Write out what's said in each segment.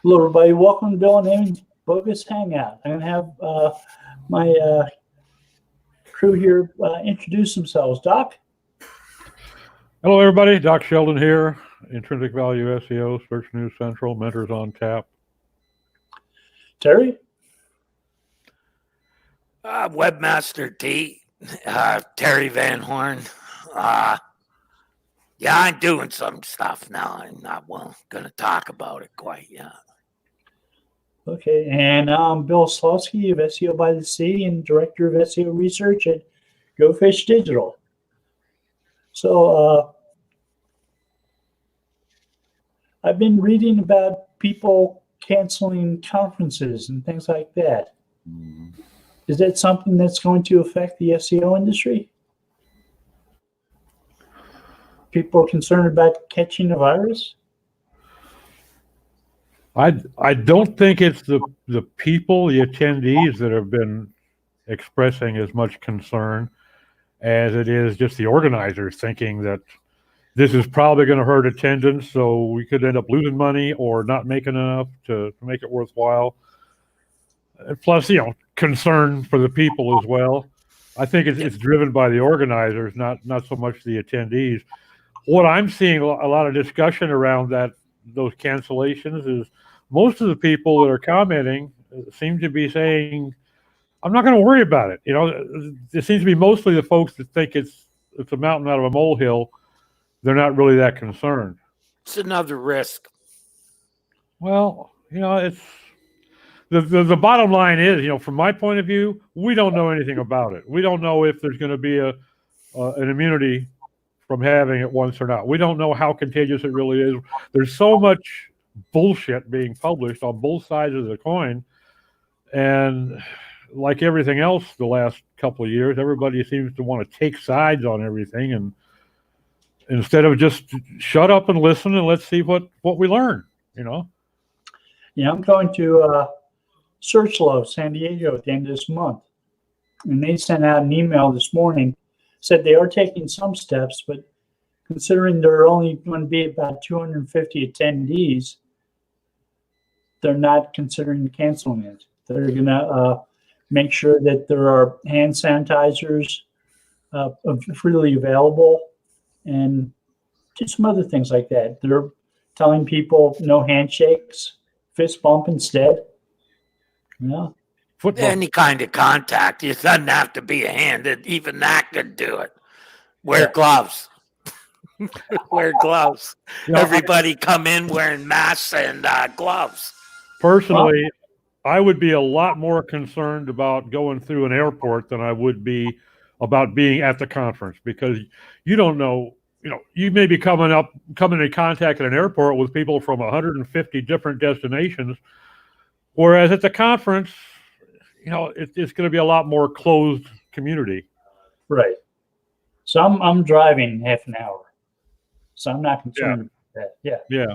Hello, everybody. Welcome to Bill and Amy's Bogus Hangout. I'm going to have my crew here introduce themselves. Doc? Hello, everybody. Doc Sheldon here. Intrinsic Value SEO, Search News Central, Mentors on Tap. Terry? Webmaster T, Terry Van Horn. Yeah, I'm doing some stuff now. I'm not going to talk about it quite yet. Okay, and I'm Bill Slosky of SEO by the Sea and Director of SEO Research at Go Fish Digital. So I've been reading about people canceling conferences and things like that. Is that something that's going to affect the SEO industry? People are concerned about catching a virus? I don't think it's the people, the attendees that have been expressing as much concern as it is just the organizers thinking that this is probably going to hurt attendance, so we could end up losing money or not making enough to make it worthwhile. Plus, concern for the people as well. I think it's driven by the organizers, not so much the attendees. What I'm seeing a lot of discussion around those cancellations is most of the people that are commenting seem to be saying, I'm not going to worry about it. It seems to be mostly the folks that think it's a mountain out of a molehill. They're not really that concerned. It's another risk. Well, it's the bottom line is, from my point of view, we don't know anything about it. We don't know if there's going to be an immunity from having it once or not. We don't know how contagious it really is. There's so much bullshit being published on both sides of the coin. And like everything else the last couple of years, everybody seems to want to take sides on everything. And instead of just shut up and listen and let's see what we learn, Yeah, I'm going to SearchLow San Diego at the end of this month. And they sent out an email this morning, said they are taking some steps, but considering there are only going to be about 250 attendees, they're not considering canceling it. They're going to make sure that there are hand sanitizers freely available and just some other things like that. They're telling people no handshakes, fist bump instead. Yeah. Any kind of contact. It doesn't have to be a hand. Even that could do it. Wear gloves. Wear gloves. Everybody come in wearing masks and gloves. Personally, I would be a lot more concerned about going through an airport than I would be about being at the conference, because you don't know, you may be coming in contact at an airport with people from 150 different destinations, whereas at the conference, it's going to be a lot more closed community. Right. So I'm driving half an hour, so I'm not concerned with that. Yeah.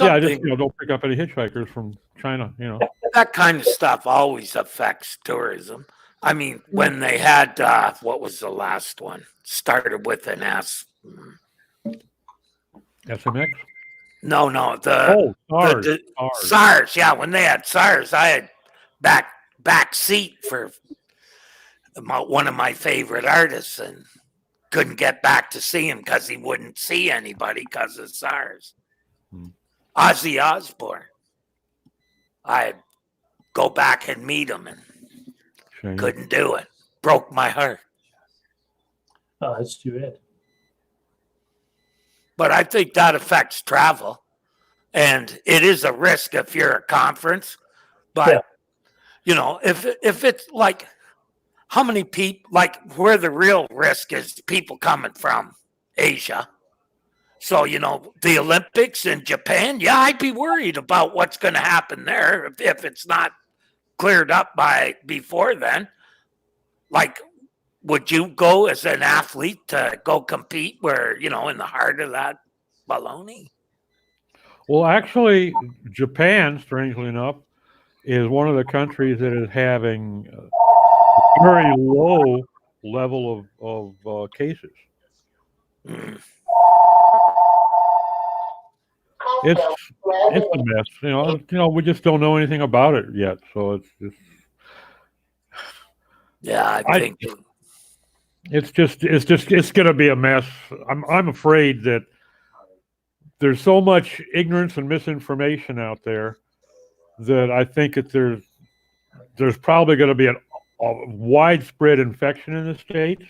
I just don't pick up any hitchhikers from China. That kind of stuff always affects tourism. I mean, when they had what was the last one? Started with an S. SMX? No, SARS. SARS. Yeah, when they had SARS, I had back seat for one of my favorite artists and couldn't get back to see him because he wouldn't see anybody because of SARS. Ozzy Osbourne. I'd go back and meet him and couldn't do it. Broke my heart. Oh, that's too bad. But I think that affects travel. And it is a risk if you're at a conference. But, if it's like, how many people, like where the real risk is people coming from Asia. So, the Olympics in Japan, I'd be worried about what's going to happen there if it's not cleared up by before then. Like, would you go as an athlete to go compete where, in the heart of that baloney? Well, actually, Japan, strangely enough, is one of the countries that is having a very low level of cases. it's a mess. We just don't know anything about it yet. So it's just. Yeah, I think It's going to be a mess. I'm afraid that there's so much ignorance and misinformation out there that I think that there's probably going to be a widespread infection in the States.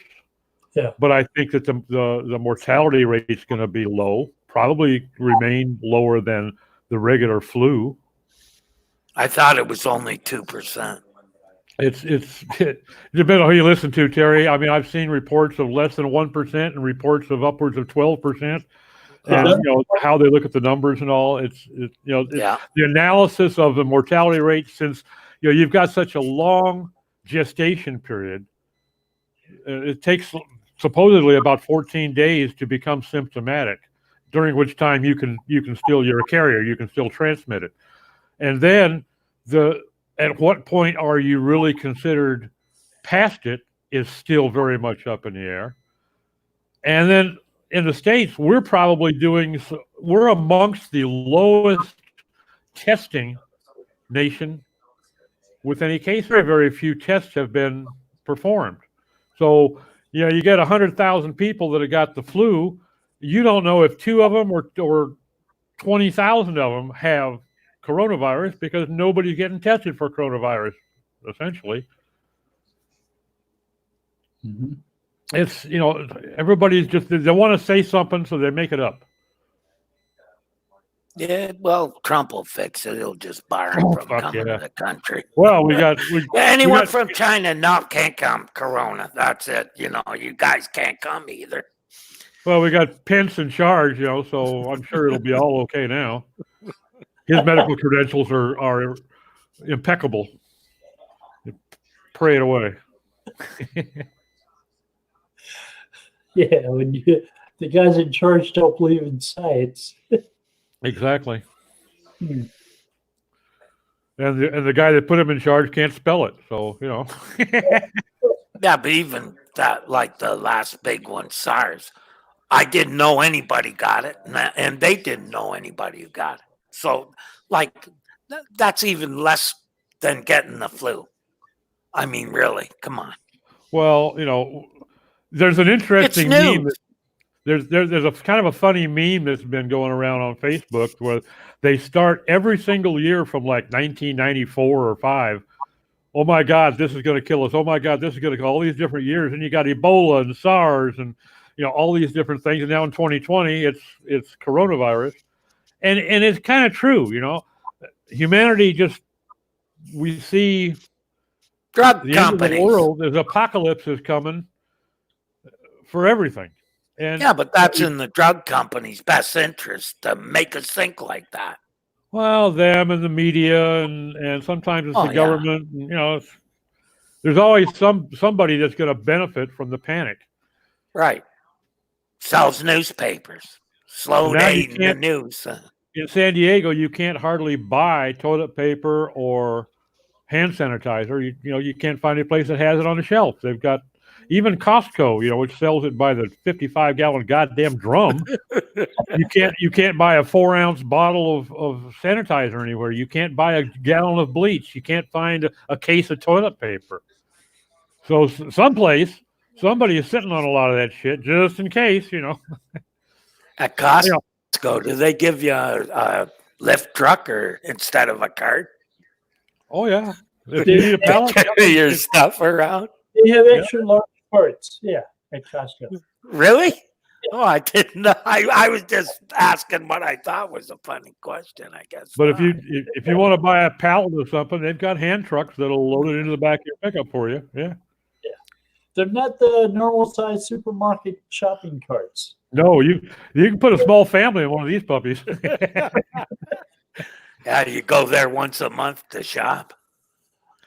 Yeah. But I think that the mortality rate is going to be low, probably remain lower than the regular flu. I thought it was only 2%. It depends on who you listen to, Terry. I mean, I've seen reports of less than 1% and reports of upwards of 12%. And how they look at the numbers and all. The analysis of the mortality rate, since you've got such a long gestation period. It takes supposedly about 14 days to become symptomatic, during which time you're a carrier, you can still transmit it. And then at what point are you really considered past it is still very much up in the air. And then in the States, we're amongst the lowest testing nation with any case. Very, very few tests have been performed. So, you get 100,000 people that have got the flu. You don't know if 2 of them or 20,000 of them have coronavirus because nobody's getting tested for coronavirus, essentially. Mm-hmm. It's, everybody's they want to say something, so they make it up. Yeah, well, Trump will fix it. He'll just bar him from coming to the country. Well, anyone from China can't come. Corona, that's it. You guys can't come either. Well, we got Pence in charge, so I'm sure it'll be all okay now. His medical credentials are impeccable. Pray it away. Yeah, when the guys in charge don't believe in science. Exactly. Hmm. And the guy that put him in charge can't spell it, so Yeah, but even that, like the last big one, SARS, I didn't know anybody got it, and they didn't know anybody who got it. So, that's even less than getting the flu. I mean, really, come on. Well, there's an interesting meme. There's a kind of a funny meme that's been going around on Facebook where they start every single year from like 1994 or 5. Oh my God, this is going to kill us. Oh my God, this is going to kill all these different years. And you got Ebola and SARS and all these different things. And now in 2020, it's coronavirus, and it's kind of true. Humanity we see drug the companies. End of the world. There's apocalypse is coming for everything. And yeah, but that's in the drug company's best interest to make us think like that. Well, them and the media and sometimes it's the government. Yeah. There's always somebody that's going to benefit from the panic. Right. Sells newspapers. Slow dating the news. In San Diego, you can't hardly buy toilet paper or hand sanitizer. You can't find a place that has it on the shelf. They've got even Costco, which sells it by the 55-gallon goddamn drum. You can't buy a 4-ounce bottle of sanitizer anywhere. You can't buy a gallon of bleach. You can't find a case of toilet paper. So someplace somebody is sitting on a lot of that shit just in case, At Costco, do they give you a lift truck or instead of a cart? Oh yeah, if you need a pallet, carry your stuff around. They have extra large carts, at Costco. Really? Oh, I didn't know. I was just asking what I thought was a funny question, I guess. But if you want to buy a pallet or something, they've got hand trucks that'll load it into the back of your pickup for you. Yeah. Yeah. They're not the normal size supermarket shopping carts. No, you can put a small family in one of these puppies. Yeah, you go there once a month to shop.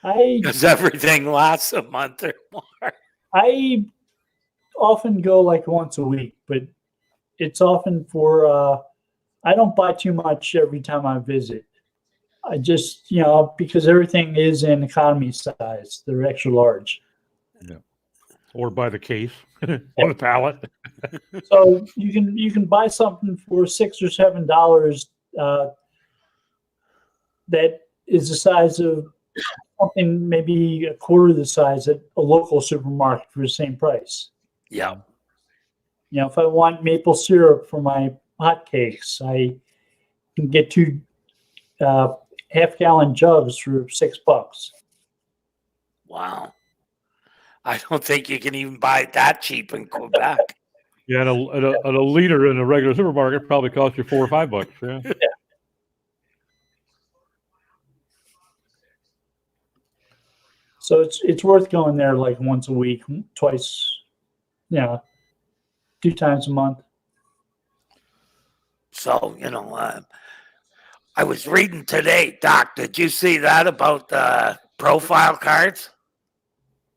Because everything lasts a month or more. I often go like once a week, but it's often for I don't buy too much every time I visit. I just because everything is in economy size, they're extra large. Yeah. Or by the case on the pallet. So you can buy something for $6 or $7 that is the size of something, maybe a quarter the size at a local supermarket for the same price. Yeah. If I want maple syrup for my hotcakes, I can get two half-gallon jugs for $6. Wow. I don't think you can even buy it that cheap in Quebec. Yeah, and a liter in a regular supermarket probably costs you $4 or $5. Yeah. So it's worth going there like once a week, twice, 2 times a month. So, I was reading today, Doc, did you see that about the profile cards?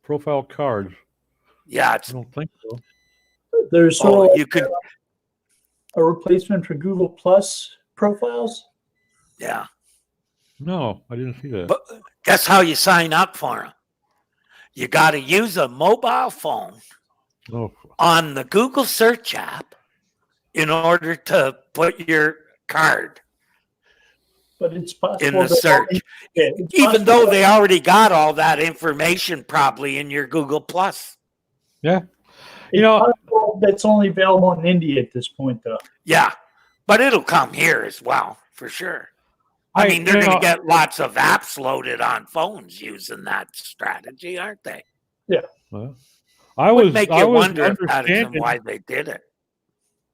Profile cards. Yeah, I it's don't think so. There's sort of like you could, a replacement for Google Plus profiles. yeah. No, I didn't see that. But guess how you sign up for them? You got to use a mobile phone Oh, on the Google search app in order to put your card But it's possible in the that search, it's even possible though that- they already got all that information probably in your Google Plus. yeah. it's possible that's only available in India at this point, though. Yeah, but it'll come here as well, for sure. I mean, they're going to get lots of apps loaded on phones using that strategy, aren't they? Well, I was wonder if that isn't understanding. why they did it.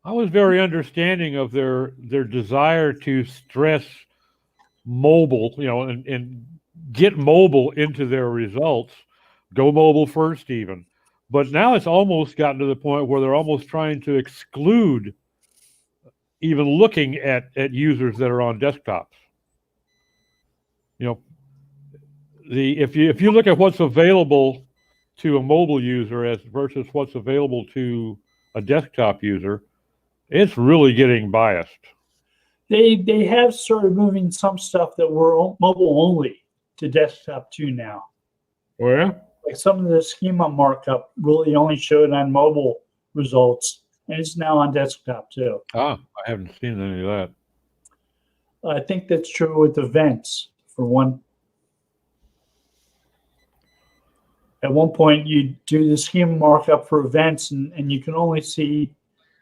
I was very understanding of their desire to stress mobile, and get mobile into their results. Go mobile first, even. But now it's almost gotten to the point where they're almost trying to exclude even looking at users that are on desktops. If you look at what's available to a mobile user as versus what's available to a desktop user, it's really getting biased. They have started moving some stuff that were mobile only to desktop too now. Oh, yeah? Like some of the schema markup really only showed on mobile results, and it's now on desktop too. I haven't seen any of that. I think that's true with events for one. At one point, you do the schema markup for events, and you can only see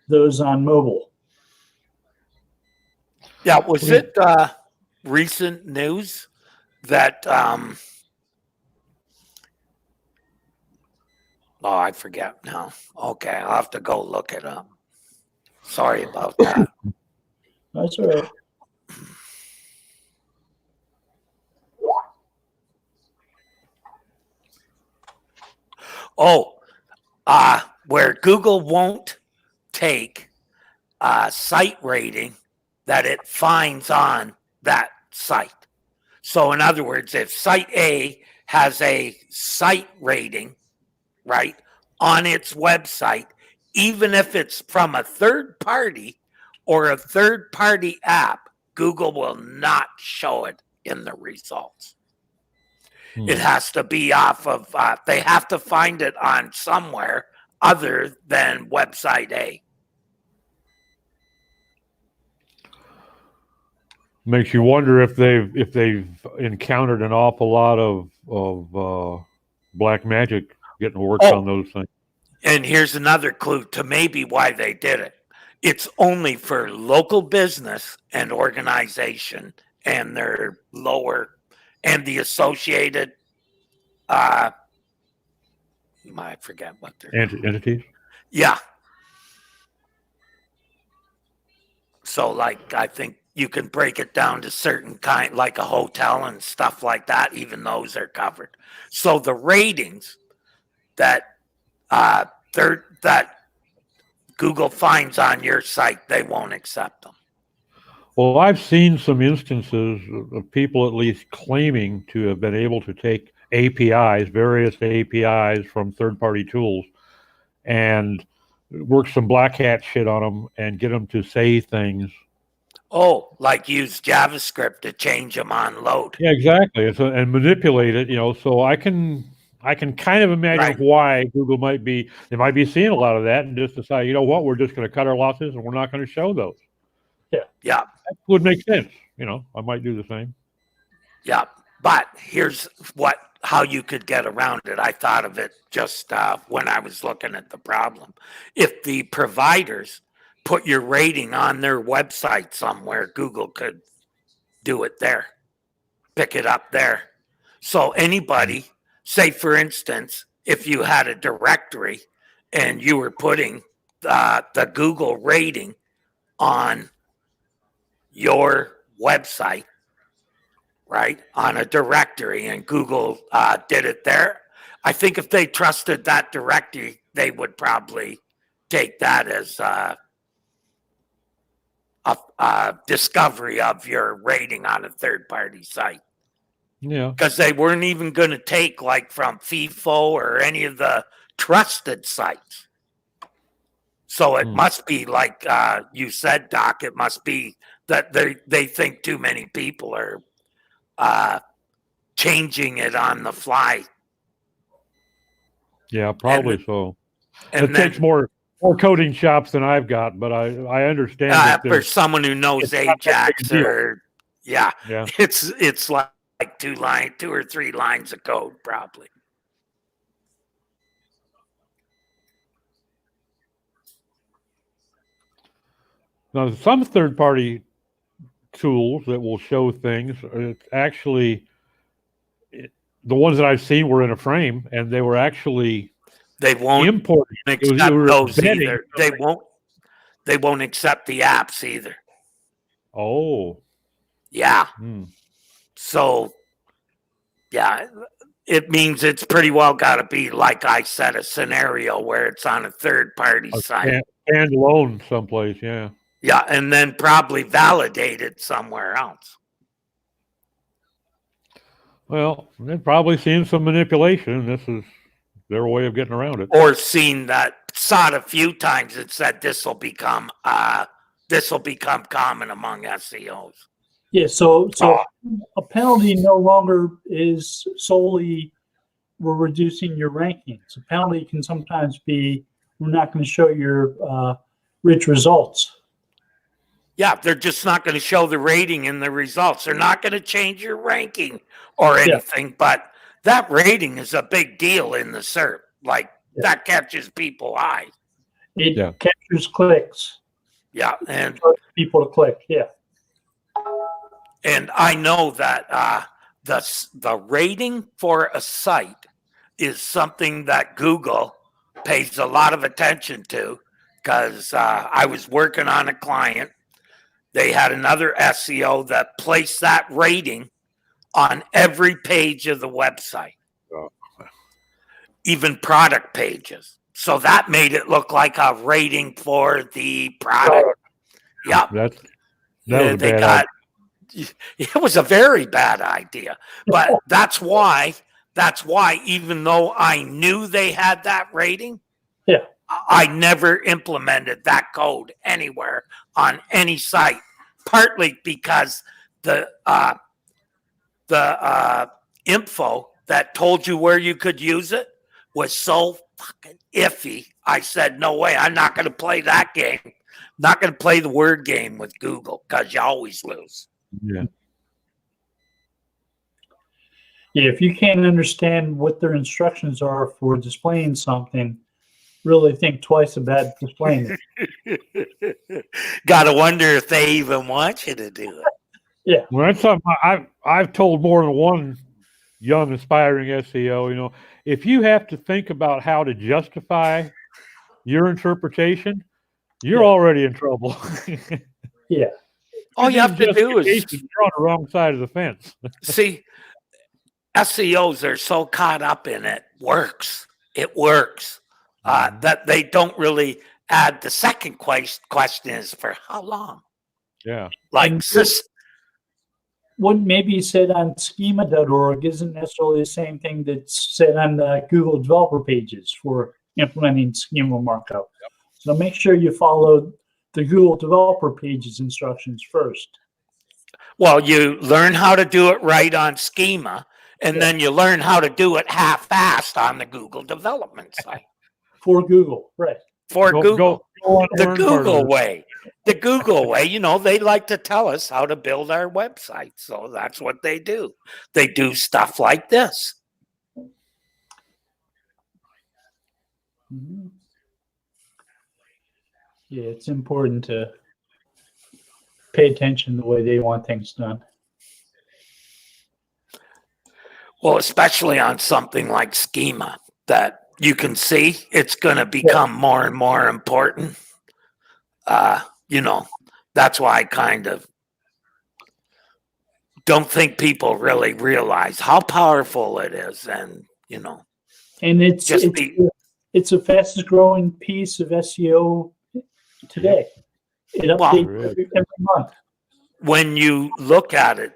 those on mobile. Yeah, was it recent news that I forget now. Okay, I'll have to go look it up. Sorry about that. That's all right. Where Google won't take a site rating that it finds on that site. So in other words, if site A has a site rating, right, on its website, even if it's from a third party or a third party app, Google will not show it in the results. It has to be off of, they have to find it on somewhere other than website A. Makes you wonder if they've encountered an awful lot of black magic getting worked on those things. And here's another clue to maybe why they did it. It's only for local business and organization and their lower and the associated I forget what they're Entities. Yeah. So like I think you can break it down to certain kind, like a hotel and stuff like that. Even those are covered. So the ratings that that Google finds on your site, they won't accept them. Well, I've seen some instances of people at least claiming to have been able to take various APIs from third-party tools, and work some black hat shit on them and get them to say things. Oh, like use JavaScript to change them on load. Yeah, exactly. And manipulate it, so I can kind of imagine why Google might be seeing a lot of that and just decide, you know what, we're just going to cut our losses and we're not going to show those. Yeah. That would make sense. I might do the same. Yeah. But here's how you could get around it. I thought of it just when I was looking at the problem. If the providers put your rating on their website somewhere, Google could do it there, pick it up there. So anybody, say for instance, if you had a directory and you were putting the Google rating on your website, right, on a directory, and Google did it there, I think if they trusted that directory, they would probably take that as a discovery of your rating on a third-party site. Yeah. Because they weren't even going to take like from FIFO or any of the trusted sites. So it must be like you said, Doc, it must be that they think too many people are changing it on the fly. Yeah, probably so. And It takes more coding shops than I've got, but I understand that for someone who knows Ajax or yeah, it's like 2 or 3 lines of code probably. Now, some third-party tools that will show things, it's actually the ones that I've seen were in a frame, and they were actually they won't import accept those either. They won't accept the apps either. Oh, yeah. So, yeah, it means it's pretty well got to be, like I said, a scenario where it's on a third-party site. Standalone someplace, yeah. Yeah, and then probably validated somewhere else. Well, they've probably seen some manipulation. This is their way of getting around it. Or seen that, saw it a few times and said this will become common among SEOs. Yeah, so a penalty no longer is solely we're reducing your rankings. A penalty can sometimes be we're not going to show your rich results. Yeah, they're just not going to show the rating and the results. They're not going to change your ranking or anything, but that rating is a big deal in the SERP. Like, that catches people eyes. It captures clicks. Yeah, and people to click. Yeah. And I know that the rating for a site is something that Google pays a lot of attention to, because I was working on a client. They had another SEO that placed that rating on every page of the website, even product pages. So that made it look like a rating for the product. Yeah, that was a bad idea. It was a very bad idea, but that's why even though I knew they had that rating, I never implemented that code anywhere on any site, partly because the info that told you where you could use it was so fucking iffy. I said, no way, I'm not going to play that game. Not going to play the word game with Google, because you always lose. Yeah. Yeah, if you can't understand what their instructions are for displaying something, really think twice about displaying it. Gotta wonder if they even want you to do it. Yeah. Well, that's something I've told more than one young aspiring SEO. If you have to think about how to justify your interpretation, you're already in trouble. Yeah. All you have to do is you're on the wrong side of the fence. See, SEOs are so caught up in it works. It works. That they don't really add the second question is for how long? Yeah. Like what maybe said on schema.org isn't necessarily the same thing that's said on the Google developer pages for implementing schema markup. Yep. So make sure you follow the Google developer pages instructions first. Well, you learn how to do it right on schema, and then you learn how to do it half-assed on the Google development site. For Google, right. For Google. the Google way. The Google way, they like to tell us how to build our website. So that's what they do. They do stuff like this. Mm-hmm. Yeah, it's important to pay attention to the way they want things done. Well, especially on something like schema that you can see it's going to become more and more important. That's why I kind of don't think people really realize how powerful it is. And, and it's the fastest growing piece of SEO today. It updates every month. When you look at it,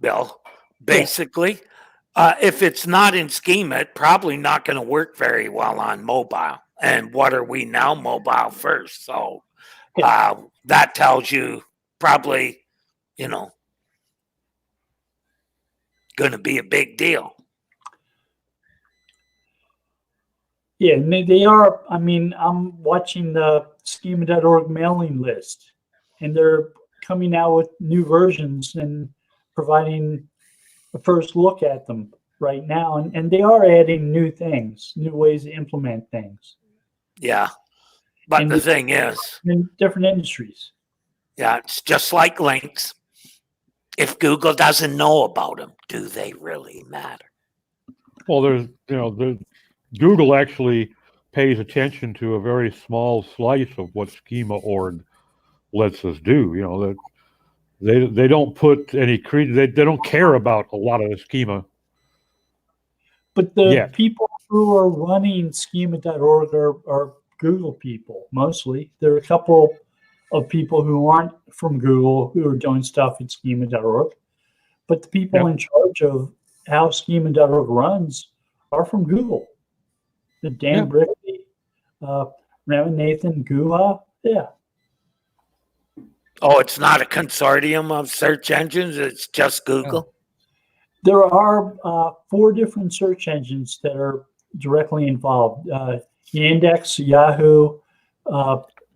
Bill, basically, if it's not in schema, it's probably not going to work very well on mobile. And what are we now? Mobile first. So that tells you probably, going to be a big deal. Yeah, and they are. I mean, I'm watching the schema.org mailing list, and they're coming out with new versions and providing a first look at them right now. And they are adding new things, new ways to implement things. Yeah. But the thing is, in different industries. Yeah, it's just like links. If Google doesn't know about them, do they really matter? Well, Google actually pays attention to a very small slice of what schema.org lets us do. That they don't put any credence. They don't care about a lot of the schema. But the people who are running schema.org are Google people mostly. There are a couple of people who aren't from Google who are doing stuff at schema.org, but the people in charge of how schema.org runs are from Google. The Dan Brickley, Ramanathan Guha, Oh, it's not a consortium of search engines. It's just Google. There are 4 different search engines that are directly involved: Yandex, Yahoo,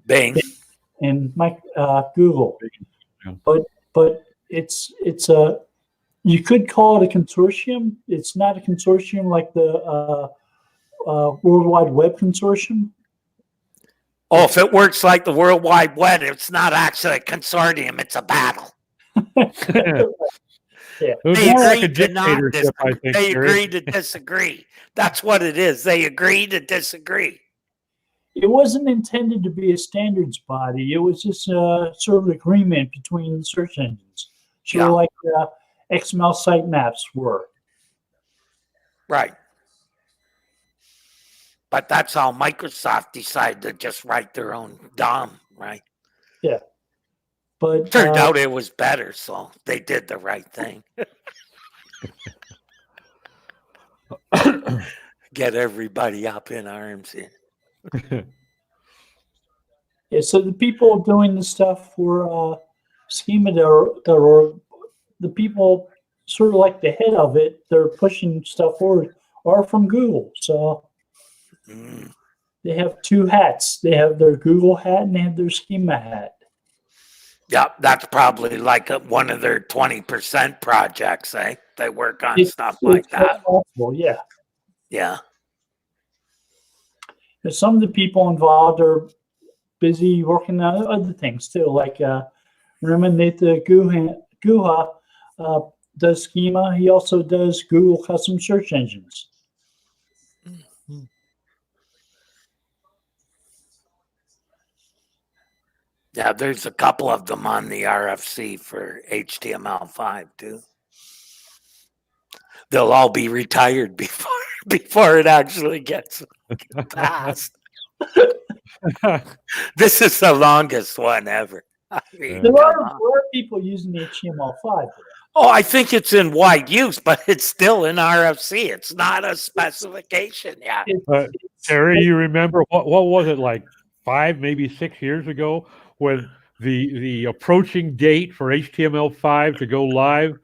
Bing, and Google. But it's a, you could call it a consortium. It's not a consortium like the World Wide Web Consortium. Oh, if it works like the World Wide Web, it's not actually a consortium. It's a battle. Yeah. They agreed to not disagree. They agreed to disagree. That's what it is. They agree to disagree. It wasn't intended to be a standards body. It was just a sort of agreement between the search engines. Sort of like XML sitemaps were. Right. But that's how Microsoft decided to just write their own DOM, right? Yeah. But turned out it was better, so they did the right thing. Get everybody up in arms here. Yeah, so the people doing the stuff for schema.org, the people sort of like the head of it, they're pushing stuff forward, are from Google. So they have 2 hats. They have their Google hat and they have their schema hat. Yeah, that's probably like one of their 20% projects, eh? They work on stuff like that. Possible, yeah. Yeah. Some of the people involved are busy working on other things too, like Ramanathan Guha does schema. He also does Google custom search engines. Yeah, there's a couple of them on the RFC for HTML5 too. They'll all be retired before it actually gets passed. This is the longest one ever. I mean, there are people using HTML5. Oh, I think it's in wide use, but it's still in RFC. It's not a specification yet. Terry, you remember what was it, like 5, maybe 6 years ago, when the approaching date for HTML5 to go live,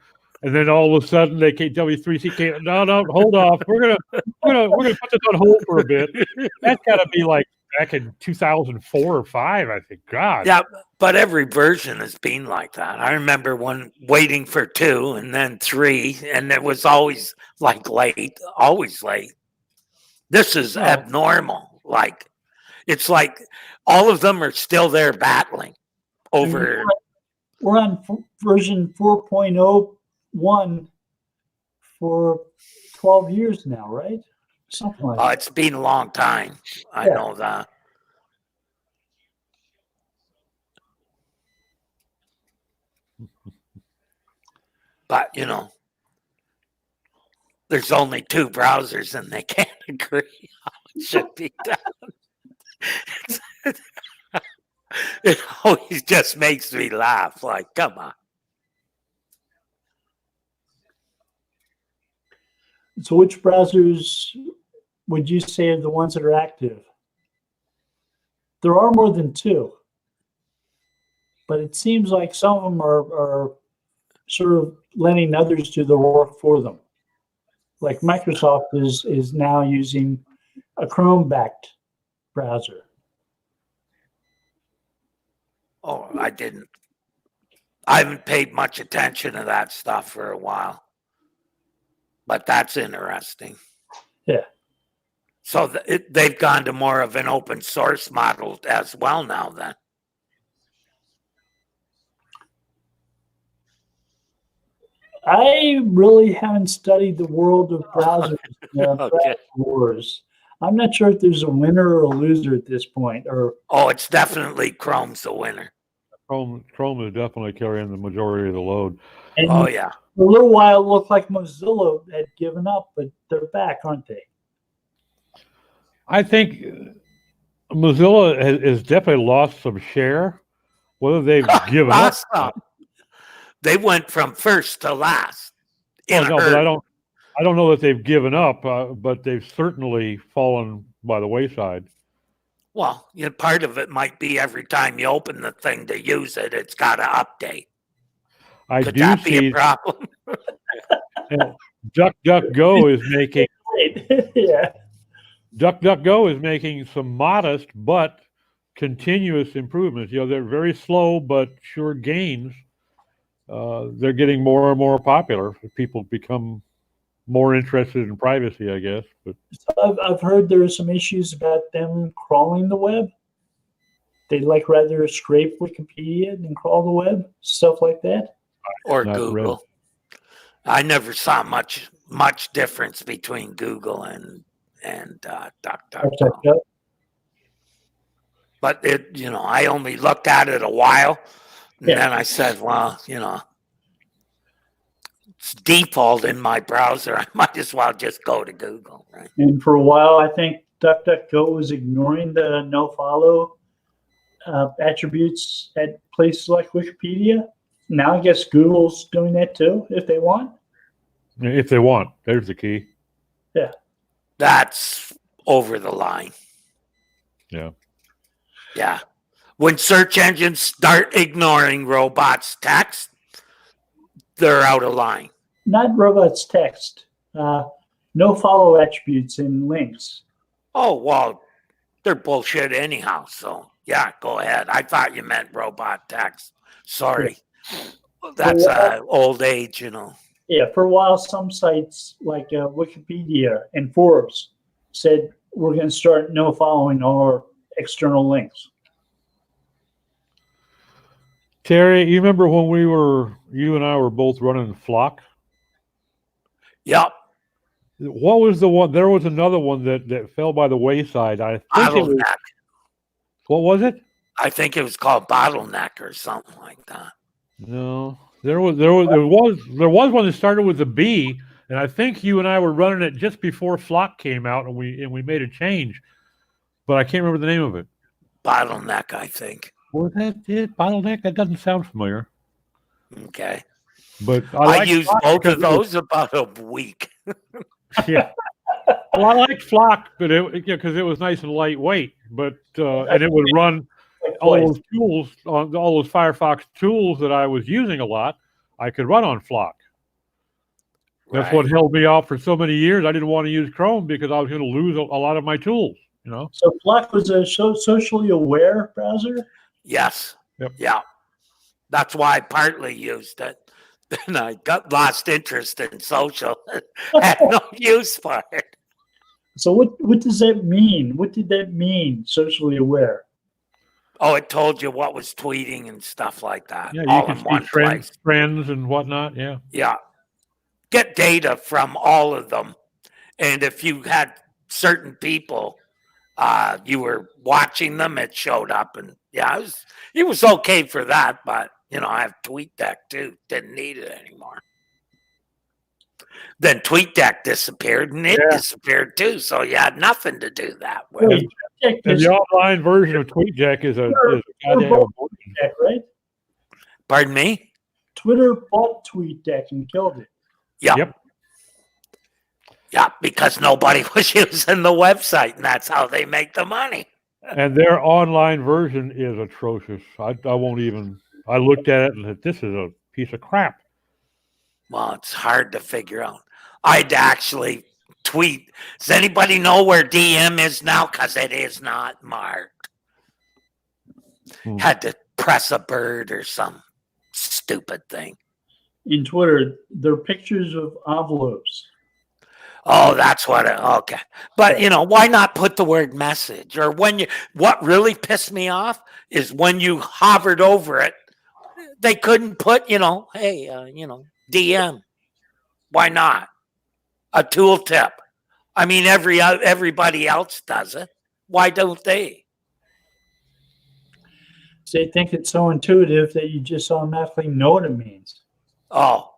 and then all of a sudden they came, W3C came, no, hold off, we're gonna put this on hold for a bit. That's got to be like back in 2004 or 5, I think. God. Yeah, but every version has been like that. I remember waiting for 2 and then 3, and it was always like always late. This is abnormal. Like, it's like all of them are still there battling over. We're on version 4.01 for 12 years now, right? Something like that. It's been a long time. I know that. But, there's only 2 browsers and they can't agree how it should be done. It always just makes me laugh. Like, come on. So which browsers would you say are the ones that are active? There are more than 2. But it seems like some of them are sort of letting others do the work for them. Like Microsoft is now using a Chrome-backed browser. Oh, I haven't paid much attention to that stuff for a while. But that's interesting. Yeah. So they've gone to more of an open source model as well now then. I really haven't studied the world of browsers Okay. wars. I'm not sure if there's a winner or a loser at this point. It's definitely Chrome's the winner. Chrome is definitely carrying the majority of the load. And Yeah. For a little while, it looked like Mozilla had given up, but they're back, aren't they? I think Mozilla has definitely lost some share. Whether they've given up. They went from first to last. But I don't know that they've given up, but they've certainly fallen by the wayside. Well, part of it might be every time you open the thing to use it, it's got to update. Could that be a problem? DuckDuckGo is making Yeah. DuckDuckGo is making some modest but continuous improvements. They're very slow but sure gains. They're getting more and more popular. People become more interested in privacy, I guess. But I've heard there are some issues about them crawling the web. They'd rather scrape Wikipedia than crawl the web, stuff like that. Or Google. I never saw much difference between Google and DuckDuckGo. But I only looked at it a while, and then I said, well, it's default in my browser. I might as well just go to Google, right? And for a while, I think DuckDuckGo was ignoring the no-follow attributes at places like Wikipedia. Now I guess Google's doing that too, if they want. If they want, there's the key. Yeah. That's over the line. Yeah. Yeah. When search engines start ignoring robots' text, they're out of line. Not robots' text. No-follow attributes in links. Oh, well, they're bullshit anyhow. So, yeah, go ahead. I thought you meant robot text. Sorry. That's old age, Yeah, for a while, some sites like Wikipedia and Forbes said we're going to start no-following our external links. Terry, you remember when you and I were both running Flock? Yep. What was the one? There was another one that fell by the wayside. I think Bottleneck. What was it? I think it was called Bottleneck or something like that. No, there was one that started with a B, and I think you and I were running it just before Flock came out, and we made a change, but I can't remember the name of it. Bottleneck, I think. Was that it? Bottleneck? That doesn't sound familiar. Okay. But I used both of those about a week. Yeah. Well, I liked Flock, but because it was nice and lightweight, but and it would run all those tools on all those Firefox tools that I was using a lot. I could run on Flock. That's what held me off for so many years. I didn't want to use Chrome because I was going to lose a lot of my tools. You know. So Block was a socially aware browser? Yes. Yep. Yeah. That's why I partly used it. Then I got lost interest in social. Had no use for it. So what does that mean? What did that mean, socially aware? Oh, it told you what was tweeting and stuff like that. Yeah, you all can in see one place. trends and whatnot. Yeah. Yeah. Get data from all of them. And if you had certain people, you were watching them, it showed up. And yeah, it was okay for that. But, I have TweetDeck too. Didn't need it anymore. Then TweetDeck disappeared and it disappeared too. So you had nothing to do that with. Wait, TweetDeck And is the online version of TweetDeck is a goddamn abortion. TweetDeck, right? Pardon me? Twitter bought TweetDeck and killed it. Yep. Yeah, because nobody was using the website, and that's how they make the money. And their online version is atrocious. I won't even. I looked at it and said, "This is a piece of crap." Well, it's hard to figure out. I'd actually tweet. Does anybody know where DM is now? Because it is not marked. Had to press a bird or some stupid thing. In Twitter, they're pictures of envelopes. Oh, that's what okay. But why not put the word message? Or what really pissed me off is when you hovered over it, they couldn't put, hey, DM. Why not? A tooltip. I mean, everybody else does it. Why don't they? So they think it's so intuitive that you just automatically know what it means. Oh,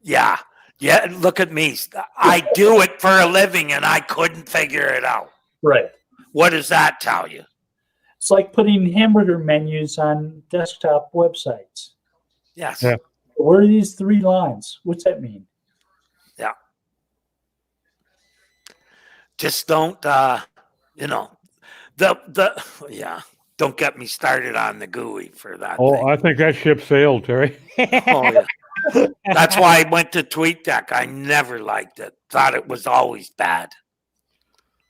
yeah. Yeah, look at me. I do it for a living and I couldn't figure it out. Right. What does that tell you? It's like putting hamburger menus on desktop websites. Yes. Yeah. What are these 3 lines? What's that mean? Yeah. Just don't, don't get me started on the GUI for that Oh, thing. I think that ship sailed, Terry. Oh, yeah. That's why I went to TweetDeck. I never liked it. Thought it was always bad.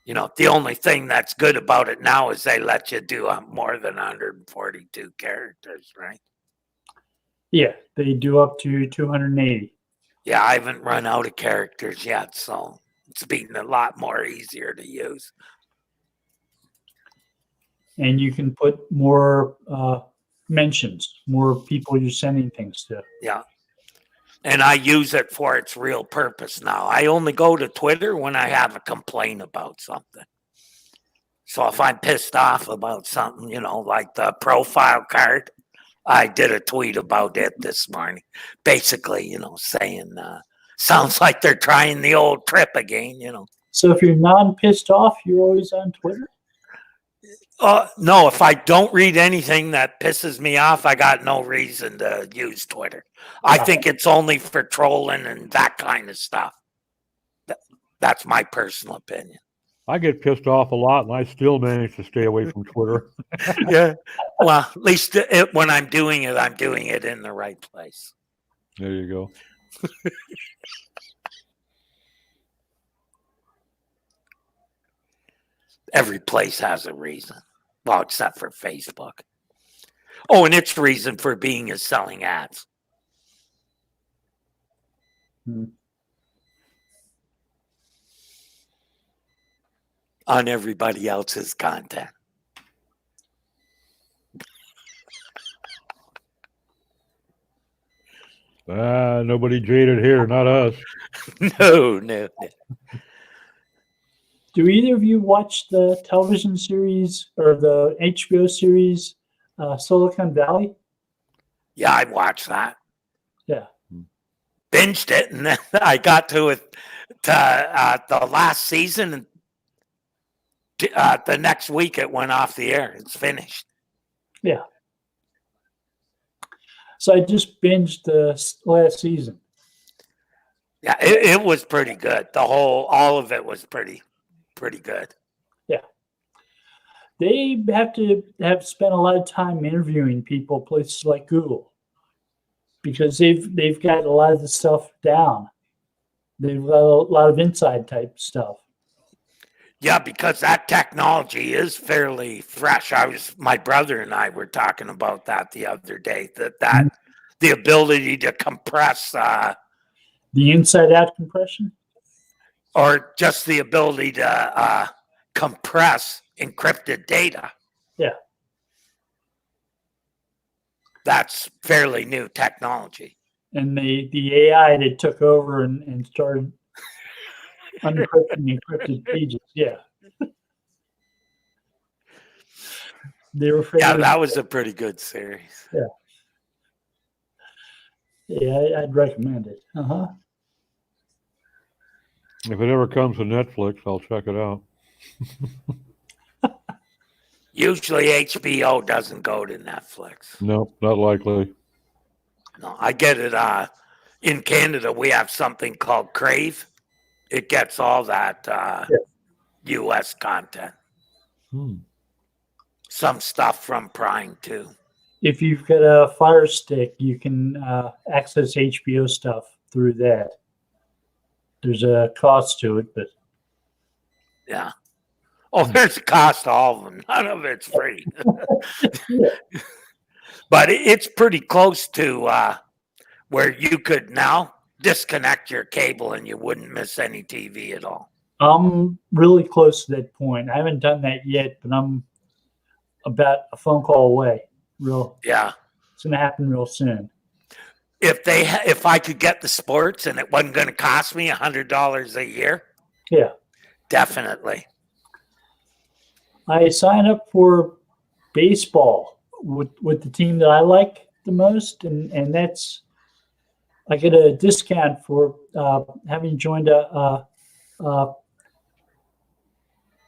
The only thing that's good about it now is they let you do more than 142 characters, right? Yeah, they do up to 280. Yeah, I haven't run out of characters yet, so it's been a lot more easier to use. And you can put more mentions, more people you're sending things to. Yeah. And I use it for its real purpose now. I only go to Twitter when I have a complaint about something. So if I'm pissed off about something, like the profile card, I did a tweet about it this morning. Basically, saying, sounds like they're trying the old trip again, So if you're non-pissed off, you're always on Twitter? No, if I don't read anything that pisses me off, I got no reason to use Twitter. I think it's only for trolling and that kind of stuff. That's my personal opinion. I get pissed off a lot, and I still manage to stay away from Twitter. Yeah. Well, at least when I'm doing it in the right place. There you go. Every place has a reason. Well, except for Facebook. Oh, and its reason for being is selling ads. On everybody else's content. Nobody jaded here, not us. No. Do either of you watch the television series or the HBO series Silicon Valley? Yeah, I watched that. Yeah. Binged it, and then I got to it the last season, and the next week it went off the air. It's finished. Yeah. So I just binged the last season. Yeah, it was pretty good. All of it was pretty good. Yeah. They have to have spent a lot of time interviewing people, places like Google, because they've got a lot of the stuff down. They've got a lot of inside type stuff. Yeah, because that technology is fairly fresh. My brother and I were talking about that the other day. That the ability to compress, The inside out compression? or just the ability to compress encrypted data. Yeah. That's fairly new technology. And the AI that took over and started unencrypting encrypted pages. Yeah. They were Yeah, figuring, that was a pretty good series. yeah, I'd recommend it. Uh-huh. If it ever comes to Netflix, I'll check it out. Usually HBO doesn't go to Netflix. No, not likely. No, I get it. In Canada, we have something called Crave. It gets all that U.S. content. Some stuff from Prime too. If you've got a Fire Stick, you can access HBO stuff through that. There's a cost to it, but Yeah. Oh, there's a cost to all of them. None of it's free. But it's pretty close to where you could now disconnect your cable and you wouldn't miss any TV at all. I'm really close to that point. I haven't done that yet, but I'm about a phone call away. Yeah. It's going to happen real soon. If I could get the sports and it wasn't going to cost me $100 a year, Yeah. definitely. I signed up for baseball with the team that I like the most, and that's I get a discount for having joined a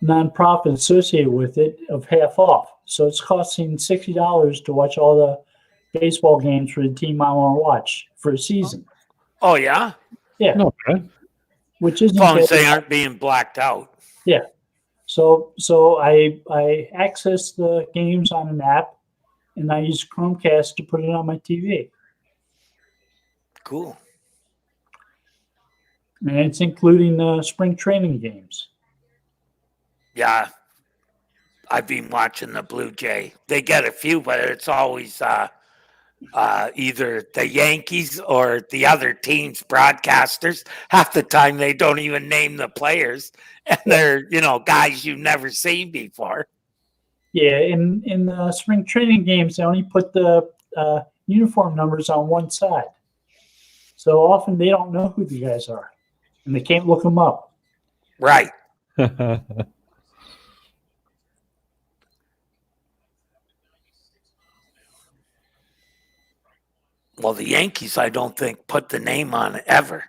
nonprofit associated with it of half off. So it's costing $60 to watch all the baseball games for the team I want to watch for a season. Oh, yeah? Yeah. Not bad. Which isn't As long as bad. they aren't being blacked out. Yeah. So I access the games on an app, and I use Chromecast to put it on my TV. Cool. And it's including the spring training games. Yeah. I've been watching the Blue Jay. They get a few, but it's always either the Yankees or the other team's broadcasters. Half the time they don't even name the players, and they're guys you've never seen before. Yeah, in the spring training games, they only put the uniform numbers on one side. So often they don't know who the guys are, and they can't look them up. Right. Well, the Yankees, I don't think, put the name on it ever.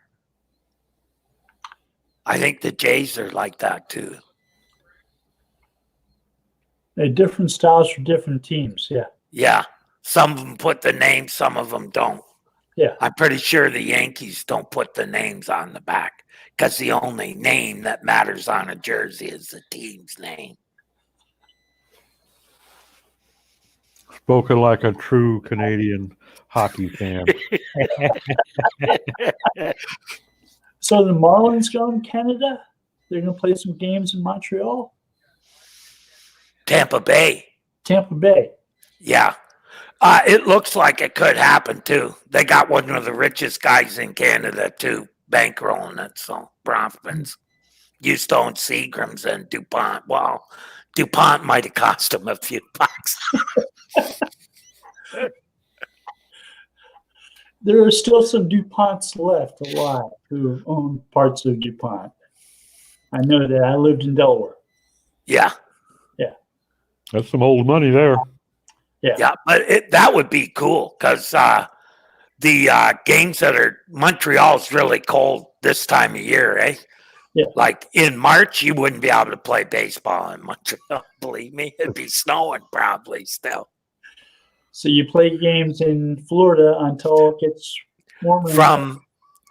I think the Jays are like that too. They're different styles for different teams. Yeah. Yeah. Some of them put the name, some of them don't. Yeah. I'm pretty sure the Yankees don't put the names on the back because the only name that matters on a jersey is the team's name. Spoken like a true Canadian hockey fan. So the Marlins go in Canada? They're going to play some games in Montreal? Tampa Bay. Tampa Bay. Yeah. It looks like it could happen too. They got one of the richest guys in Canada too, bankrolling it. So Bronfman's used to own Seagram's and DuPont. Well, DuPont might have cost him a few bucks. There are still some DuPonts left alive who own parts of DuPont. I know that. I lived in Delaware. Yeah. Yeah. That's some old money there. Yeah, but that would be cool because the games that are Montreal's really cold this time of year, eh? Yeah. Like in March, you wouldn't be able to play baseball in Montreal. Believe me, it'd be snowing probably still. So you play games in Florida until it gets warmer.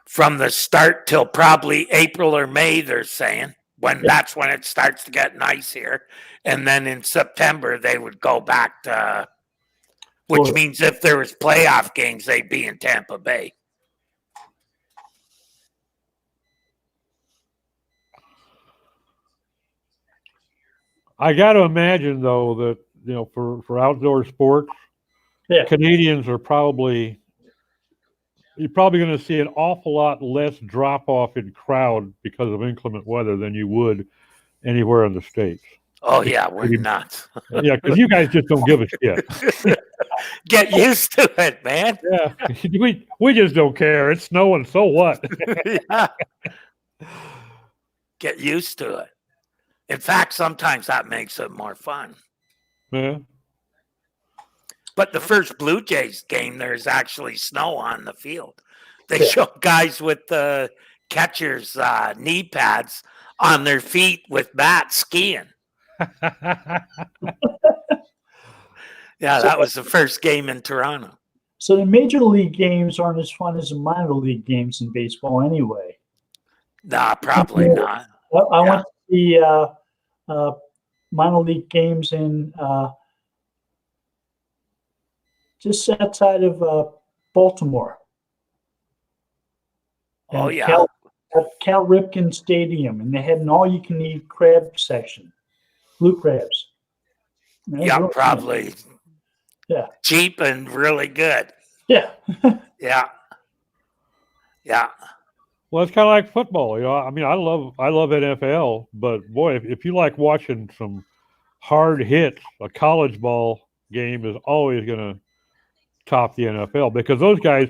From the start till probably April or May, they're saying. That's when it starts to get nice here. And then in September, they would go back to, which Florida. means if there was playoff games, they'd be in Tampa Bay. I got to imagine though that for outdoor sports, Yeah. Canadians are you're probably going to see an awful lot less drop off in crowd because of inclement weather than you would anywhere in the States. Oh yeah, we're nuts. Yeah, because you guys just don't give a shit. Get used to it, man. Yeah, we just don't care. It's snowing, so what? Yeah. Get used to it. In fact, sometimes that makes it more fun. Yeah. But the first Blue Jays game, there's actually snow on the field. They show guys with the catcher's knee pads on their feet with bats skiing. Yeah, that was the first game in Toronto. So the major league games aren't as fun as the minor league games in baseball anyway. Nah, probably not. I went to the minor league games in just outside of Baltimore. Oh, yeah. At Cal Ripken Stadium, and they had an all-you-can-eat crab section, blue crabs. Yeah, really probably. Nice. Yeah. Cheap and really good. Yeah. Yeah. Yeah. Well, it's kind of like football. I mean, I love NFL, but boy, if you like watching some hard hits, a college ball game is always going to top the NFL because those guys,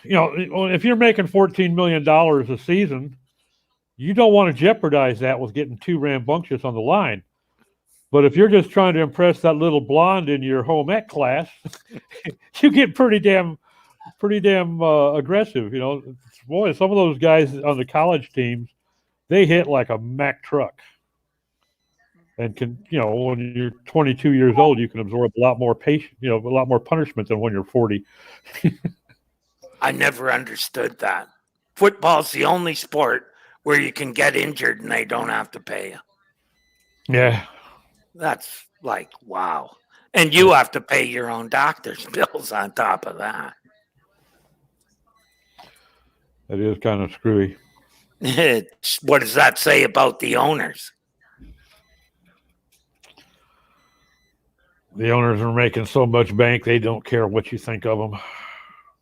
if you're making $14 million a season, you don't want to jeopardize that with getting too rambunctious on the line. But if you're just trying to impress that little blonde in your home ec class, you get pretty damn aggressive. Boy, some of those guys on the college teams, they hit like a Mack truck. And when you're 22 years old, you can absorb a lot more a lot more punishment than when you're 40. I never understood that. Football's the only sport where you can get injured and they don't have to pay you. Yeah. That's like, wow. And you have to pay your own doctor's bills on top of that. It is kind of screwy. What does that say about the owners? The owners are making so much bank, they don't care what you think of them.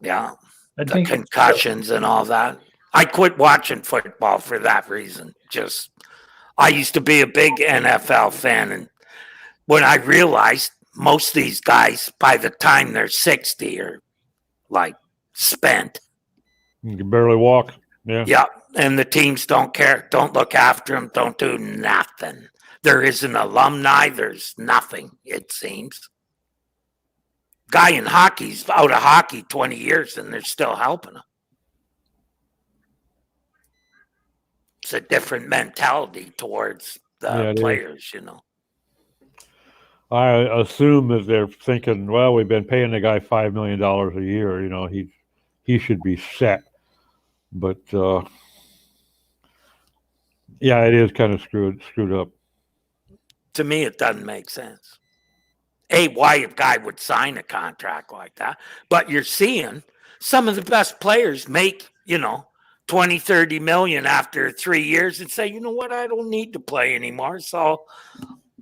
Yeah. The concussions and all that. I quit watching football for that reason. I used to be a big NFL fan, and when I realized most of these guys, by the time they're 60, are like spent. You can barely walk. Yeah. Yeah. And the teams don't care, don't look after them, don't do nothing. There isn't alumni. There's nothing, it seems. Guy in hockey's out of hockey 20 years and they're still helping him. It's a different mentality towards the players, I assume that they're thinking, well, we've been paying the guy $5 million a year. He should be set. But it is kind of screwed up. To me, it doesn't make sense. Why a guy would sign a contract like that. But you're seeing some of the best players make, 20, 30 million after 3 years and say, you know what, I don't need to play anymore. So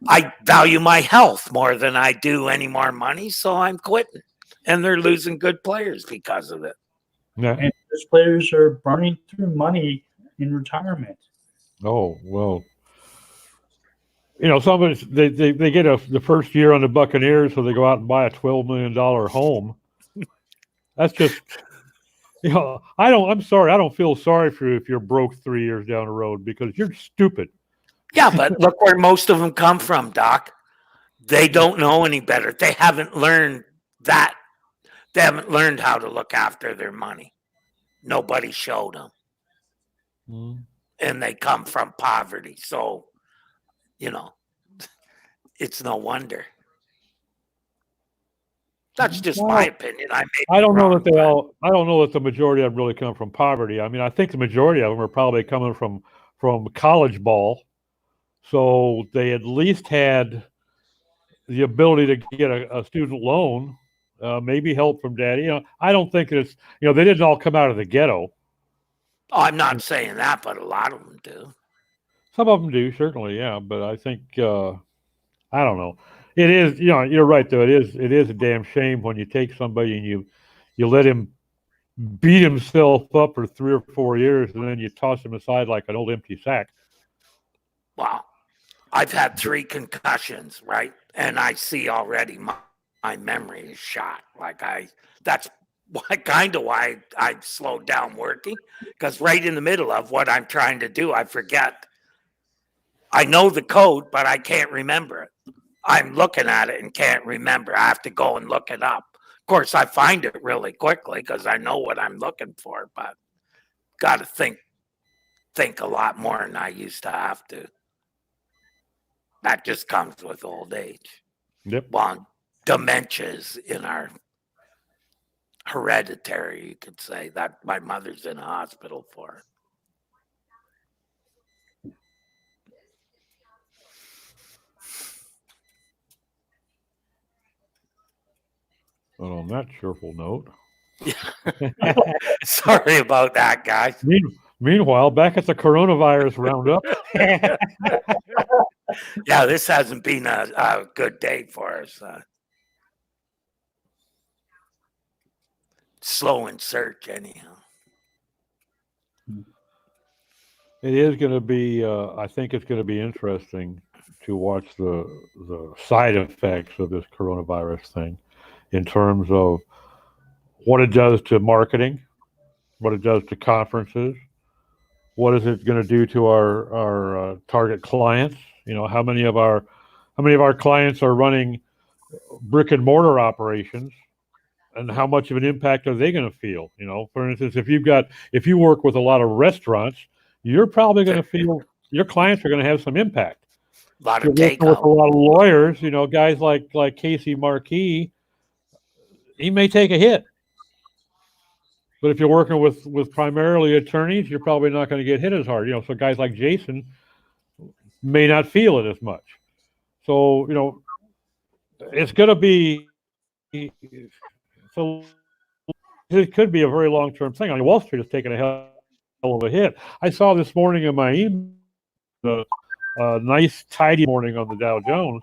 I value my health more than I do any more money. So I'm quitting. And they're losing good players because of it. Yeah. And those players are burning through money in retirement. Oh, well. Somebody they get the first year on the Buccaneers, so they go out and buy a $12 million home. That's just, I'm sorry. I don't feel sorry for you if you're broke 3 years down the road because you're stupid. Yeah, but look where most of them come from, Doc. They don't know any better. They haven't learned that. They haven't learned how to look after their money. Nobody showed them. Mm. And they come from poverty. So, it's no wonder. That's just my opinion. I don't know that the majority of them really come from poverty. I mean, I think the majority of them are probably coming from college ball. So they at least had the ability to get a student loan, maybe help from daddy. I don't think it's, they didn't all come out of the ghetto. Oh, I'm not saying that, but a lot of them do. Some of them do, certainly, yeah. But I think I don't know. It is, you're right though. It is a damn shame when you take somebody and you let him beat himself up for 3 or 4 years, and then you toss him aside like an old empty sack. Wow. I've had 3 concussions, right? And I see already my memory is shot. That's why I slowed down working, because right in the middle of what I'm trying to do, I forget. I know the code, but I can't remember it. I'm looking at it and can't remember. I have to go and look it up. Of course, I find it really quickly because I know what I'm looking for, but got to think a lot more than I used to have to. That just comes with old age. Yep. Well, dementia's in our hereditary, you could say, that my mother's in a hospital for. But on that cheerful note. Sorry about that, guys. Meanwhile, back at the coronavirus roundup. Yeah, this hasn't been a good day for us. Slow in search, anyhow. It is going to be, I think it's going to be interesting to watch the side effects of this coronavirus thing in terms of what it does to marketing, what it does to conferences, what is it going to do to our target clients? How many of our clients are running brick and mortar operations, and how much of an impact are they going to feel? For instance, if you work with a lot of restaurants, you're probably going to feel your clients are going to have some impact. A lot You're of working with a takeout. lot of lawyers, guys like Casey Marquis, he may take a hit. But if you're working with primarily attorneys, you're probably not going to get hit as hard. So guys like Jason may not feel it as much. So, it's going to be, so it could be a very long-term thing. I mean, Wall Street has taken a hell of a hit. I saw this morning in my email a nice, tidy morning on the Dow Jones.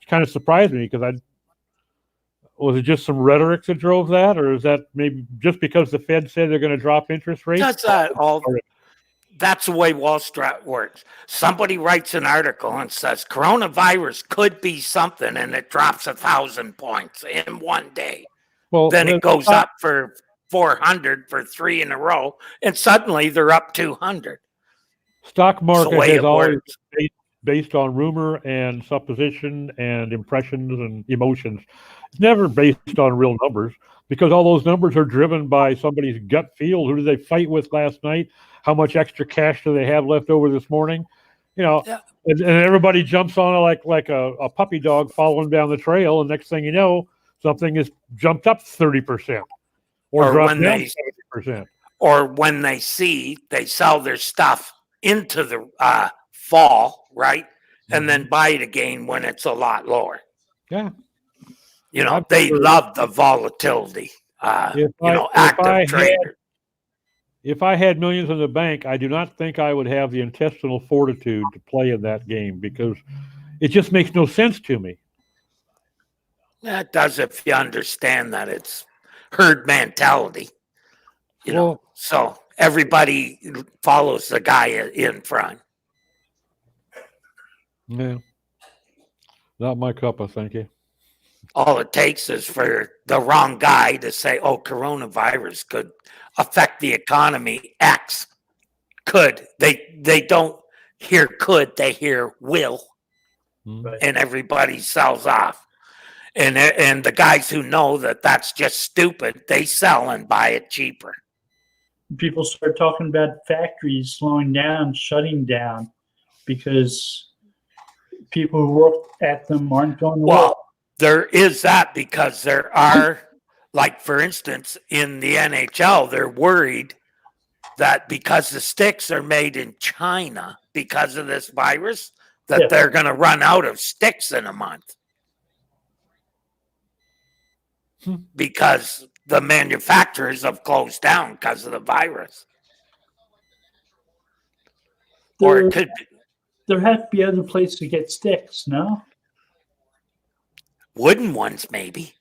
It kind of surprised me because was it just some rhetoric that drove that, or is that maybe just because the Fed said they're going to drop interest rates? That's the way Wall Street works. Somebody writes an article and says coronavirus could be something, and it drops 1,000 points in one day. Well, then it goes up for 400 for 3 in a row, and suddenly they're up 200. Stock market has always been based on rumor and supposition and impressions and emotions. It's never based on real numbers, because all those numbers are driven by somebody's gut feel. Who did they fight with last night? How much extra cash do they have left over this morning? And everybody jumps on it like a puppy dog following down the trail, and next thing you know, something has jumped up 30% or dropped down 70%. Or when they sell their stuff into the fall, right? And then buy it again when it's a lot lower. Yeah. They love the volatility. Active traders. If I had millions in the bank, I do not think I would have the intestinal fortitude to play in that game, because it just makes no sense to me. That does, if you understand that it's herd mentality. So everybody follows the guy in front. Yeah. Not my cup of thank you. All it takes is for the wrong guy to say, oh, coronavirus could affect the economy X. Could. They don't hear could, they hear will. Mm-hmm. And everybody sells off. And the guys who know that that's just stupid, they sell and buy it cheaper. People start talking about factories slowing down, shutting down, because people who work at them aren't going to work. There is that, because there are, like, for instance, in the NHL, they're worried that because the sticks are made in China because of this virus, that they're going to run out of sticks in a month. Because the manufacturers have closed down because of the virus. Or it could be. there has to be other places to get sticks, no? Wooden ones, maybe.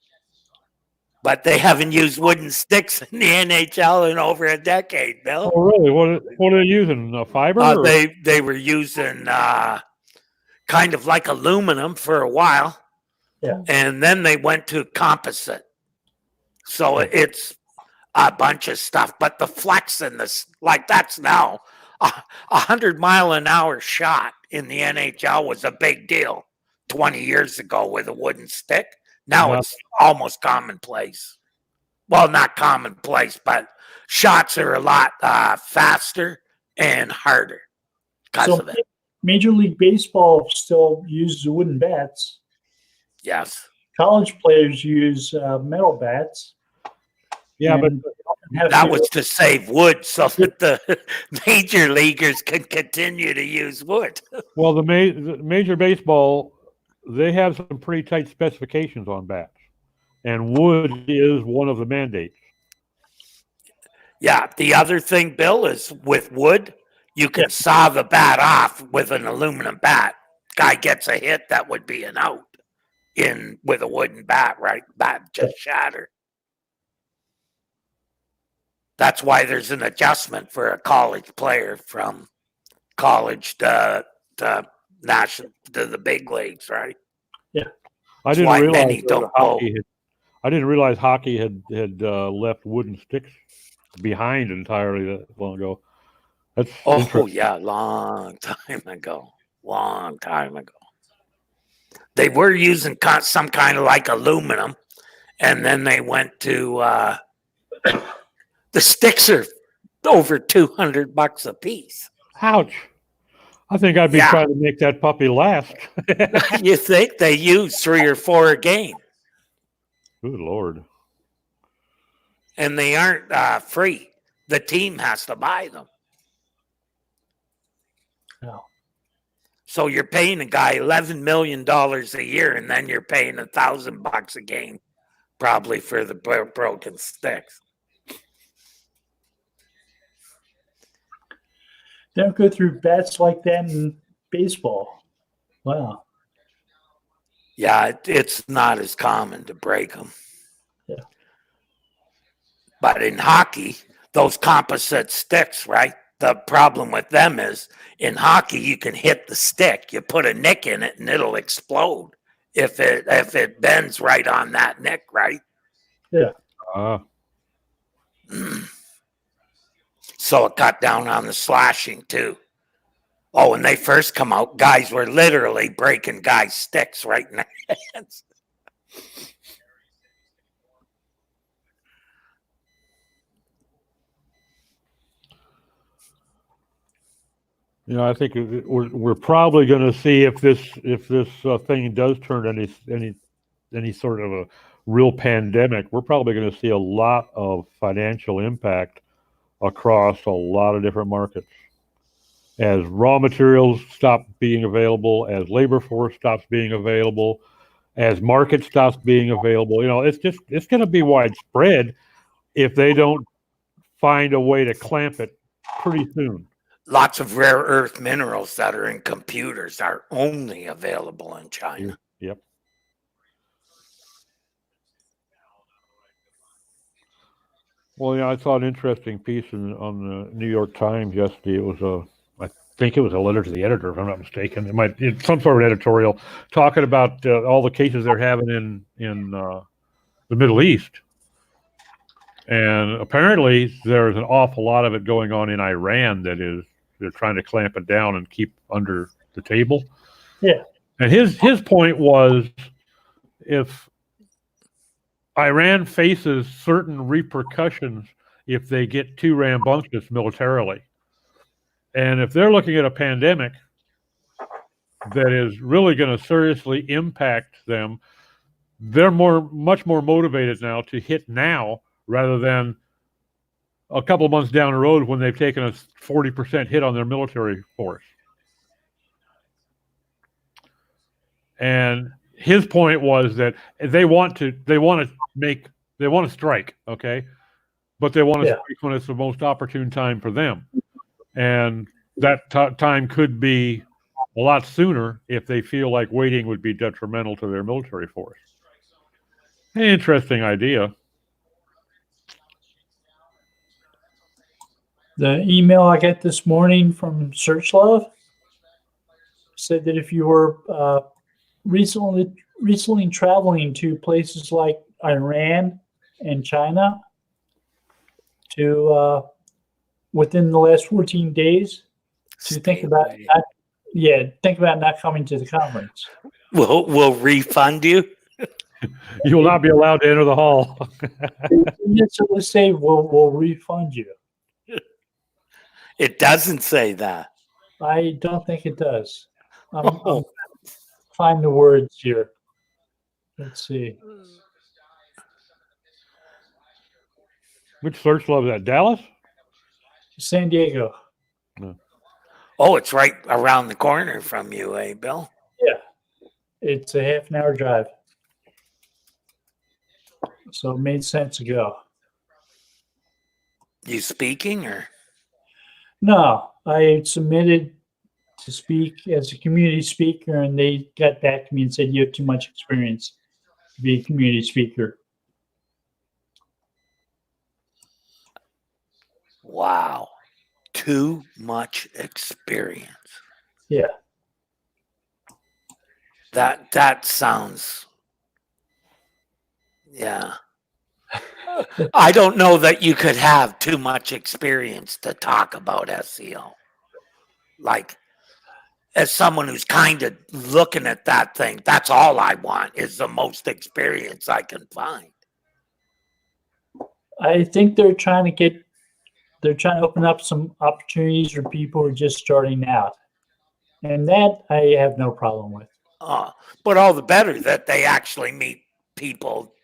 But they haven't used wooden sticks in the NHL in over a decade, Bill. Oh, really? What are they using? Fiber? Or? They were using kind of like aluminum for a while. Yeah. And then they went to composite. So it's a bunch of stuff. But the flex in this, like that's now a 100-mile-an-hour shot in the NHL was a big deal 20 years ago with a wooden stick. Now it's almost commonplace. Well, not commonplace, but shots are a lot faster and harder because of it. Major League Baseball still uses wooden bats. Yes. College players use metal bats. Yeah, but that was to save wood so that the major leaguers can continue to use wood. Well, the Major Baseball, they have some pretty tight specifications on bats, and wood is one of the mandates. Yeah, the other thing, Bill, is with wood, you can saw the bat off with an aluminum bat. Guy gets a hit, that would be an out with a wooden bat, right? Bat just shatter. That's why there's an adjustment for a college player from college to national to the big leagues, right? Yeah, I didn't realize hockey had left wooden sticks behind entirely that long ago. That's long time ago. They were using some kind of like aluminum, and then they went to the sticks are over $200 a piece. Ouch! I think I'd be trying to make that puppy last. You think they use 3 or 4 a game? Good Lord! And they aren't free. The team has to buy them. No. So you're paying a guy $11 million a year, and then you're paying $1,000 a game, probably for the broken sticks. They don't go through bats like that in baseball. Wow. Yeah, it's not as common to break them. Yeah. But in hockey, those composite sticks, right? The problem with them is in hockey, you can hit the stick. You put a nick in it and it'll explode if it bends right on that nick, right? Yeah. So it cut down on the slashing too. Oh, when they first come out, guys were literally breaking guys' sticks right in their hands. You know, I think we're probably going to see if this thing does turn any sort of a real pandemic. We're probably going to see a lot of financial impact across a lot of different markets as raw materials stop being available, as labor force stops being available, as market stops being available. You know, it's going to be widespread if they don't find a way to clamp it pretty soon. Lots of rare earth minerals that are in computers are only available in China. Yep. Well, yeah, I saw an interesting piece on the New York Times yesterday. It was I think it was a letter to the editor, if I'm not mistaken. It's some sort of editorial talking about all the cases they're having in the Middle East. And apparently there's an awful lot of it going on in Iran they're trying to clamp it down and keep under the table. Yeah. And his point was, if Iran faces certain repercussions if they get too rambunctious militarily, and if they're looking at a pandemic that is really going to seriously impact them, they're much more motivated now to hit now rather than a couple of months down the road when they've taken a 40% hit on their military force. And his point was that they want to strike, okay, but they want to strike when it's the most opportune time for them, and that time could be a lot sooner if they feel like waiting would be detrimental to their military force. Interesting idea. The email I got this morning from Search Love said that if you were recently traveling to places like Iran and China to within the last 14 days, to think about not coming to the conference. We'll refund you. You will not be allowed to enter the hall. So let's say we'll refund you. It doesn't say that. I don't think it does. I'm find the words here. Let's see. Which Search Love is that? Dallas? San Diego. Oh, it's right around the corner from you, eh, Bill? Yeah. It's a half an hour drive. So it made sense to go. You speaking or? No, I submitted to speak as a community speaker, and they got back to me and said, you have too much experience to be a community speaker. Wow. Too much experience. Yeah. That sounds, yeah. I don't know that you could have too much experience to talk about SEO. Like, as someone who's kind of looking at that thing, that's all I want is the most experience I can find. I think they're trying to open up some opportunities for people who are just starting out. And that I have no problem with. But all the better that they actually meet people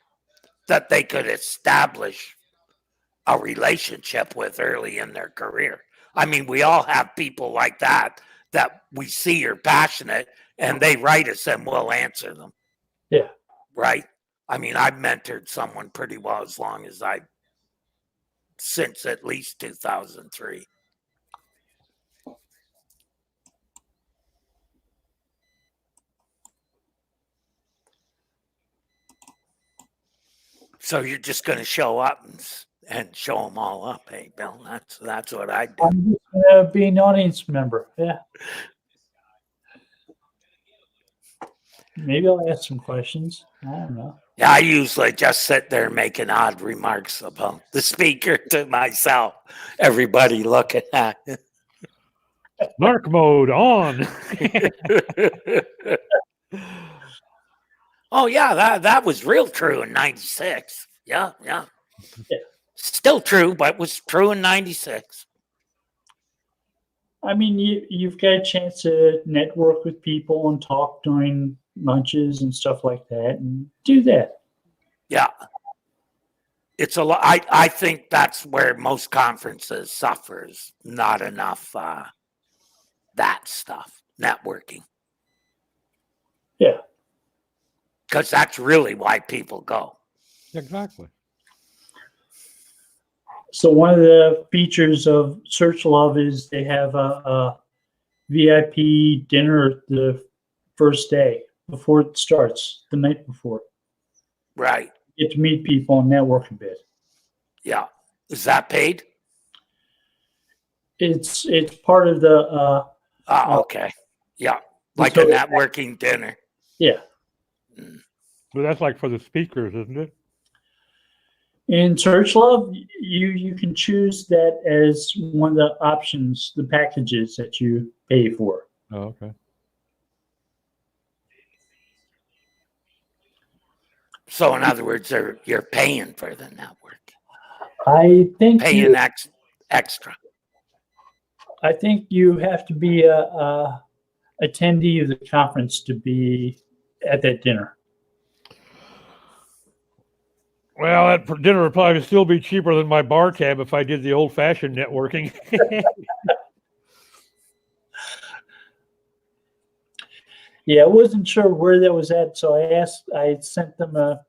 that they could establish a relationship with early in their career. I mean, we all have people like that we see are passionate and they write us and we'll answer them. Yeah. Right? I mean, I've mentored someone pretty well as long as since at least 2003. So you're just going to show up and show them all up, hey, Bill? That's what I do. I'm just going to be an audience member. Yeah. Maybe I'll ask some questions. I don't know. Yeah, I usually just sit there making odd remarks about the speaker to myself. Everybody looking at it. Narc mode on. Oh, yeah, that was real true in 96. Yeah. Still true, but was true in 96. I mean, you've got a chance to network with people and talk during lunches and stuff like that, and do that. Yeah. It's a lot. I think that's where most conferences suffers. Not enough that stuff, networking. Yeah. Because that's really why people go. Exactly. So one of the features of Search Love is they have a VIP dinner the first day before it starts, the night before. Right. Get to meet people and network a bit. Yeah. Is that paid? It's part of the okay. Yeah. Like a networking dinner. Yeah. But that's like for the speakers, isn't it? In Search Love, you can choose that as one of the options, the packages that you pay for. Oh, okay. So in other words, you're paying for the network. I think paying extra. I think you have to be a attendee of the conference to be at that dinner. Well, that dinner would probably still be cheaper than my bar tab if I did the old-fashioned networking. Yeah, I wasn't sure where that was at, so I sent them a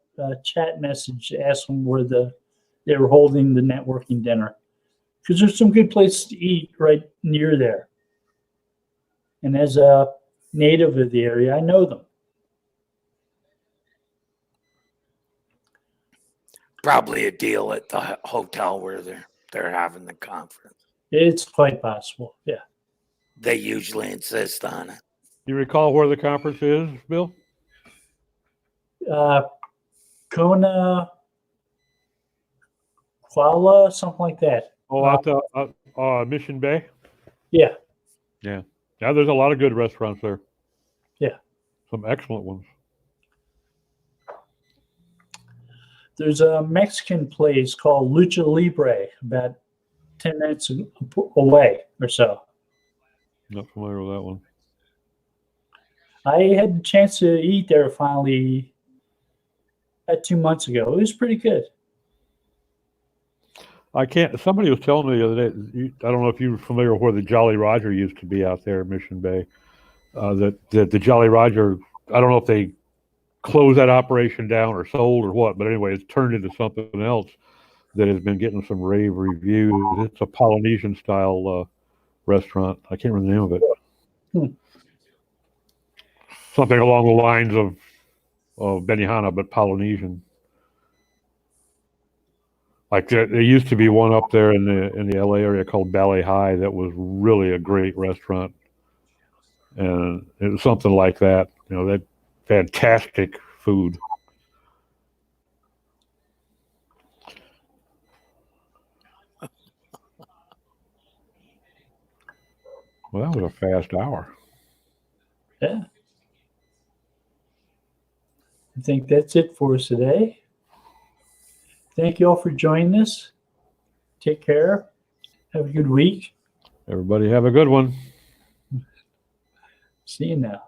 chat message to ask them where they were holding the networking dinner, because there's some good places to eat right near there. And as a native of the area. I know them. Probably a deal at the hotel where they're having the conference. It's quite possible. Yeah. They usually insist on it. You recall where the conference is, Bill? Kona, Kuala, something like that. Oh, out the Mission Bay. Yeah. Yeah, there's a lot of good restaurants there. Yeah. Some excellent ones. There's a Mexican place called Lucha Libre about 10 minutes away or so. Not familiar with that one. I had a chance to eat there finally 2 months ago. It was pretty good. Somebody was telling me the other day, I don't know if you were familiar with where the Jolly Roger used to be out there in Mission Bay. That the Jolly Roger, I don't know if they closed that operation down or sold or what, but anyway, it's turned into something else that has been getting some rave reviews. It's a Polynesian style restaurant. I can't remember the name of it. Something along the lines of Benihana, but Polynesian. Like there used to be one up there in the LA area called Ballet High that was really a great restaurant, and it was something like that. You know, that fantastic food. Well, that was a fast hour. Yeah. I think that's it for us today. Thank you all for joining us. Take care. Have a good week. Everybody have a good one. See you now.